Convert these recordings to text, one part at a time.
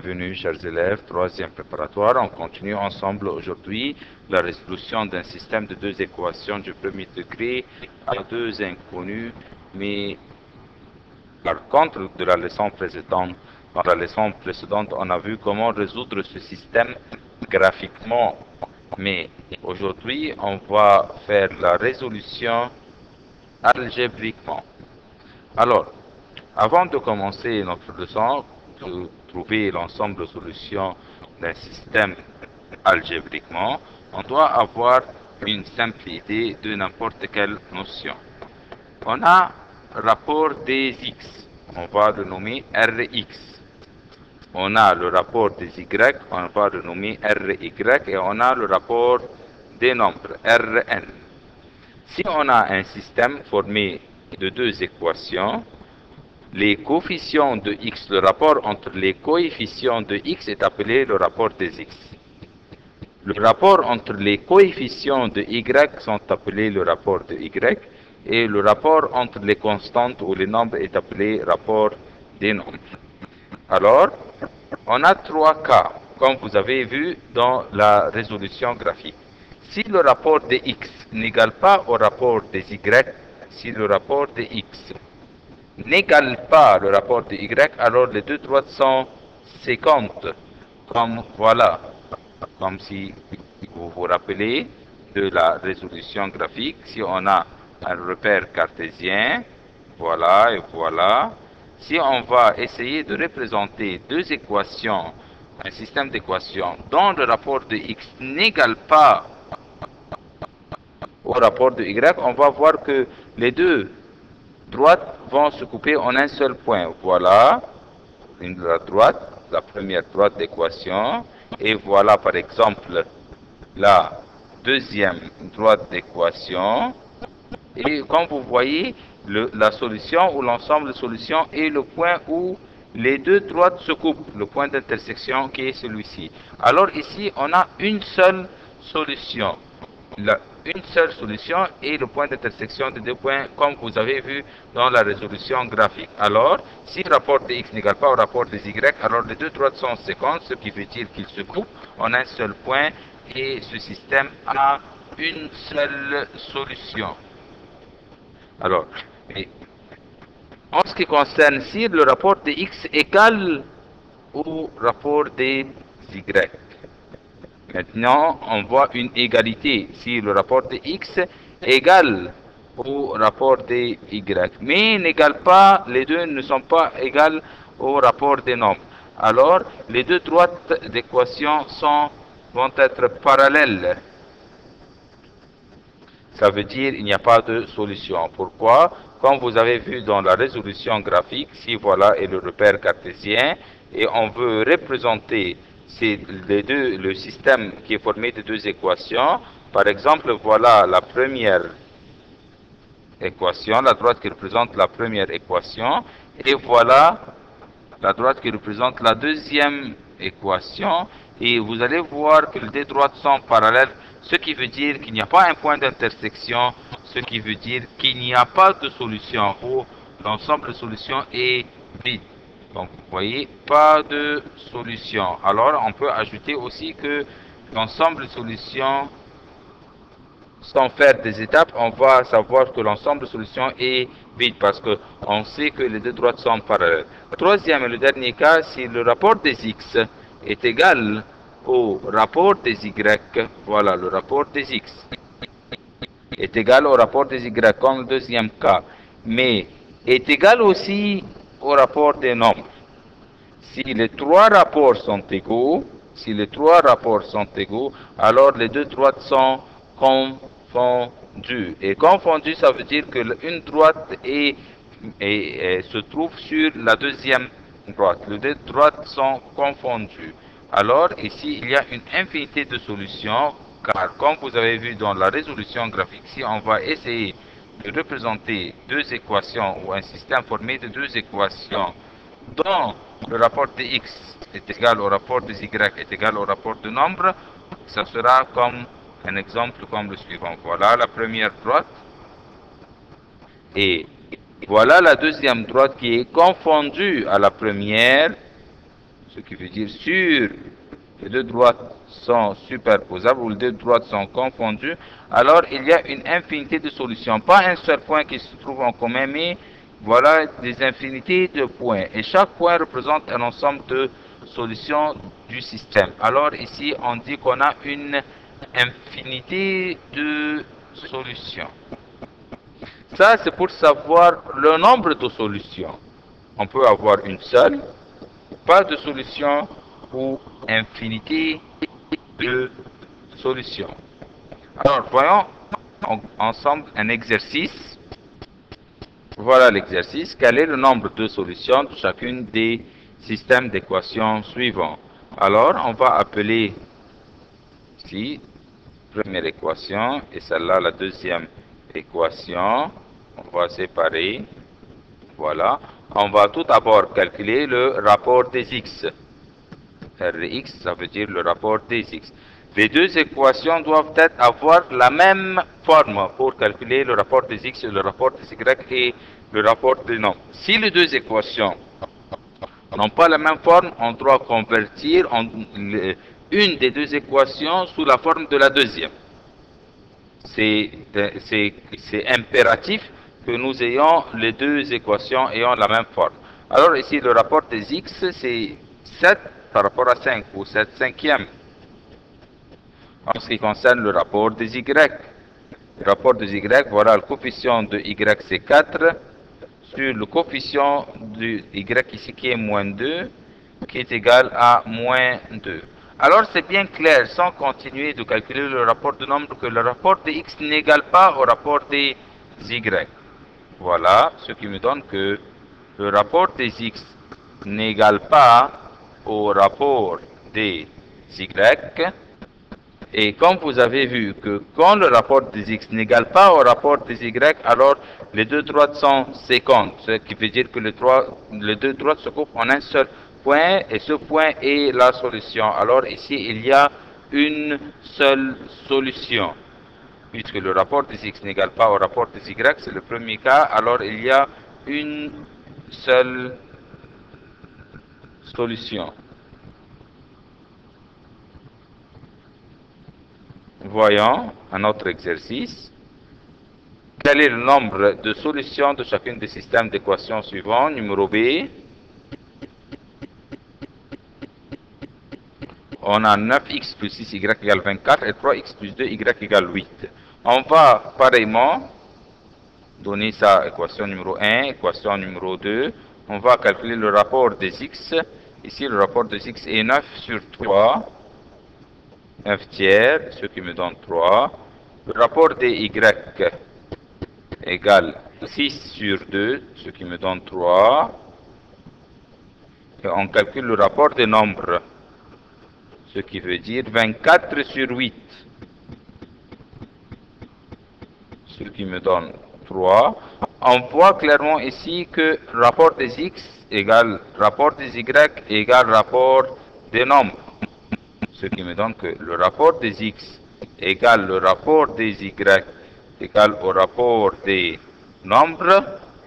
Bienvenue, chers élèves, troisième préparatoire. On continue ensemble aujourd'hui la résolution d'un système de deux équations du premier degré à deux inconnus, mais par contre de la leçon précédente. Dans la leçon précédente, on a vu comment résoudre ce système graphiquement, mais aujourd'hui, on va faire la résolution algébriquement. Alors, avant de commencer notre leçon, de trouver l'ensemble de solutions d'un système algébriquement, on doit avoir une simple idée de n'importe quelle notion. On a rapport des x, on va le nommer Rx. On a le rapport des y, on va le nommer Ry, et on a le rapport des nombres, Rn. Si on a un système formé de deux équations, les coefficients de x, le rapport entre les coefficients de x est appelé le rapport des x. Le rapport entre les coefficients de y sont appelés le rapport de y, et le rapport entre les constantes ou les nombres est appelé rapport des nombres. Alors, on a trois cas, comme vous avez vu dans la résolution graphique. Si le rapport de x n'égale pas au rapport des y, si le rapport de x n'égale pas le rapport de y, alors les deux droites sont séquentes, comme voilà, comme si vous vous rappelez de la résolution graphique. Si on a un repère cartésien, voilà et voilà, si on va essayer de représenter deux équations, un système d'équations dont le rapport de x n'égale pas au rapport de y, on va voir que les deux droites vont se couper en un seul point. Voilà la droite, la première droite d'équation, et voilà par exemple la deuxième droite d'équation. Et comme vous voyez, la solution ou l'ensemble de solutions est le point où les deux droites se coupent, le point d'intersection qui est celui-ci. Alors ici, on a une seule solution. Une seule solution est le point d'intersection des deux points, comme vous avez vu dans la résolution graphique. Alors, si le rapport de x n'égale pas au rapport des y, alors les deux droites sont séquentes, ce qui veut dire qu'ils se coupent en un seul point, et ce système a une seule solution. Alors, en ce qui concerne si le rapport de x égale au rapport des y, maintenant, on voit une égalité si le rapport de x égale au rapport des y, mais n'égale pas, les deux ne sont pas égales au rapport des nombres. Alors, les deux droites d'équation vont être parallèles. Ça veut dire qu'il n'y a pas de solution. Pourquoi? Comme vous avez vu dans la résolution graphique, si voilà est le repère cartésien, et on veut représenter le système qui est formé de deux équations. Par exemple, voilà la première équation, la droite qui représente la première équation, et voilà la droite qui représente la deuxième équation, et vous allez voir que les deux droites sont parallèles, ce qui veut dire qu'il n'y a pas un point d'intersection, ce qui veut dire qu'il n'y a pas de solution, ou l'ensemble de solutions est vide. Donc, vous voyez, pas de solution. Alors, on peut ajouter aussi que l'ensemble de solutions, sans faire des étapes, on va savoir que l'ensemble de solutions est vide parce qu'on sait que les deux droites sont parallèles. Le troisième et le dernier cas, si le rapport des x est égal au rapport des y, voilà, le rapport des x est égal au rapport des y, comme le deuxième cas, mais est égal aussi au rapport des nombres. Si les trois rapports sont égaux, alors les deux droites sont confondues. Et confondues, ça veut dire qu'une droite se trouve sur la deuxième droite. Les deux droites sont confondues. Alors, ici, il y a une infinité de solutions, car comme vous avez vu dans la résolution graphique, si on va essayer de représenter deux équations ou un système formé de deux équations dont le rapport de x est égal au rapport de y est égal au rapport de nombre, ça sera comme un exemple comme le suivant. Voilà la première droite et voilà la deuxième droite qui est confondue à la première ce qui veut dire sur les deux droites sont superposables ou les deux droites sont confondues, alors il y a une infinité de solutions. Pas un seul point qui se trouve en commun, mais voilà des infinités de points. Et chaque point représente un ensemble de solutions du système. Alors ici, on dit qu'on a une infinité de solutions. Ça, c'est pour savoir le nombre de solutions. On peut avoir une seule, pas de solution ou infinité de solutions. Alors, voyons ensemble un exercice. Voilà l'exercice. Quel est le nombre de solutions de chacune des systèmes d'équations suivants? Alors, on va appeler ici première équation et celle-là la deuxième équation. On va séparer. Voilà. On va tout d'abord calculer le rapport des x. R de x, ça veut dire le rapport des x. Les deux équations doivent avoir la même forme pour calculer le rapport des x, le rapport des y et le rapport des nombres. Si les deux équations n'ont pas la même forme, on doit convertir une des deux équations sous la forme de la deuxième. C'est impératif que nous ayons les deux équations ayant la même forme. Alors ici, le rapport des x, c'est 7 par rapport à 5, ou 7 cinquièmes. En ce qui concerne le rapport des y. Le rapport des y, voilà, le coefficient de y, c'est 4, sur le coefficient de y ici, qui est moins 2, qui est égal à moins 2. Alors, c'est bien clair, sans continuer de calculer le rapport de nombre, que le rapport de x n'égale pas au rapport des y. Voilà, ce qui me donne que le rapport des x n'égale pas au rapport des y. Et comme vous avez vu que quand le rapport des x n'égale pas au rapport des y, alors les deux droites sont séquentes, ce qui veut dire que les deux droites se coupent en un seul point, et ce point est la solution. Alors ici, il y a une seule solution. Puisque le rapport des x n'égale pas au rapport des y, c'est le premier cas, alors il y a une seule solution. Voyons un autre exercice. Quel est le nombre de solutions de chacun des systèmes d'équations suivants? Numéro B. On a 9x plus 6y égale 24 et 3x plus 2y égale 8. On va pareillement donner ça équation numéro 1, équation numéro 2. On va calculer le rapport des x. Ici, le rapport des x est 9 sur 3. 9 tiers, ce qui me donne 3. Le rapport des y égale 6 sur 2, ce qui me donne 3. Et on calcule le rapport des nombres, ce qui veut dire 24 sur 8, ce qui me donne 3. On voit clairement ici que rapport des x égale rapport des y égale rapport des nombres. Ce qui me donne que le rapport des x égale le rapport des y égale au rapport des nombres.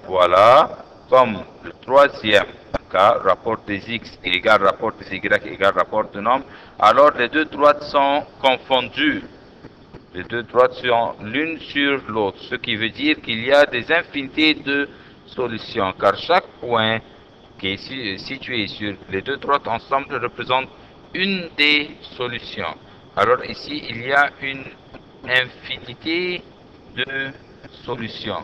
Voilà, comme le troisième cas, rapport des x égale rapport des y égale rapport des nombres. Alors les deux droites sont confondues. Les deux droites sont l'une sur l'autre, ce qui veut dire qu'il y a des infinités de solutions, car chaque point qui est situé sur les deux droites ensemble représente une des solutions. Alors ici, il y a une infinité de solutions.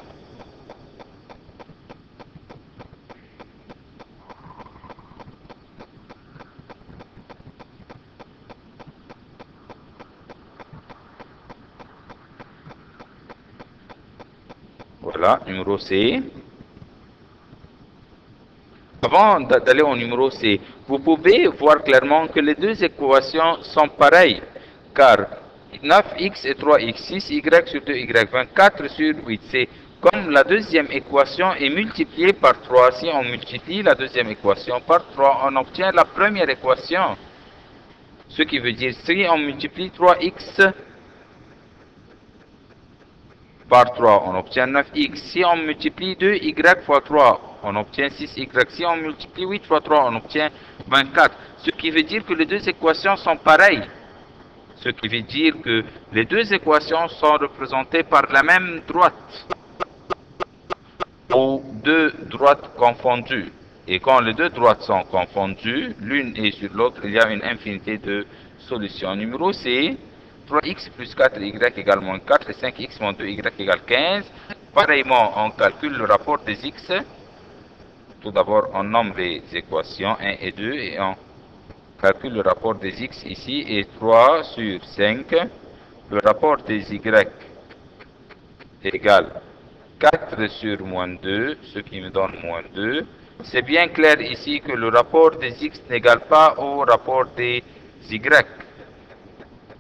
Voilà, numéro C. Avant d'aller au numéro C, vous pouvez voir clairement que les deux équations sont pareilles, car 9x et 3x, 6y sur 2y, 24 sur 8, c'est comme la deuxième équation est multipliée par 3. Si on multiplie la deuxième équation par 3, on obtient la première équation. Ce qui veut dire, si on multiplie 3x par 3, on obtient 9x. Si on multiplie 2y fois 3, on obtient 6y. Si on multiplie 8 fois 3, on obtient 24. Ce qui veut dire que les deux équations sont pareilles. Ce qui veut dire que les deux équations sont représentées par la même droite, ou deux droites confondues. Et quand les deux droites sont confondues, l'une et sur l'autre, il y a une infinité de solutions. Numéro C, 3x plus 4y égale moins 4 et 5x moins 2y égale 15. Pareillement, on calcule le rapport des x. Tout d'abord, on nomme les équations 1 et 2 et on calcule le rapport des x ici et 3 sur 5. Le rapport des y égale 4 sur moins 2, ce qui me donne moins 2. C'est bien clair ici que le rapport des x n'égale pas au rapport des y.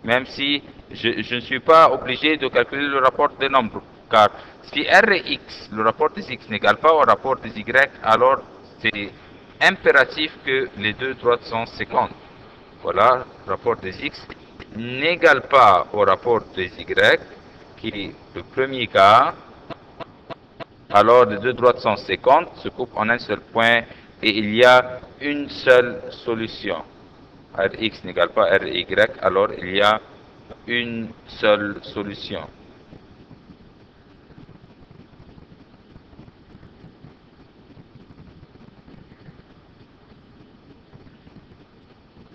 Même si je ne suis pas obligé de calculer le rapport des nombres. Car si R et X, le rapport des X n'égale pas au rapport des Y, alors c'est impératif que les deux droites sont séquentes. Voilà, le rapport des X n'égale pas au rapport des Y, qui est le premier cas. Alors les deux droites sont séquentes, se coupent en un seul point et il y a une seule solution. Rx n'égale pas Ry, alors il y a une seule solution.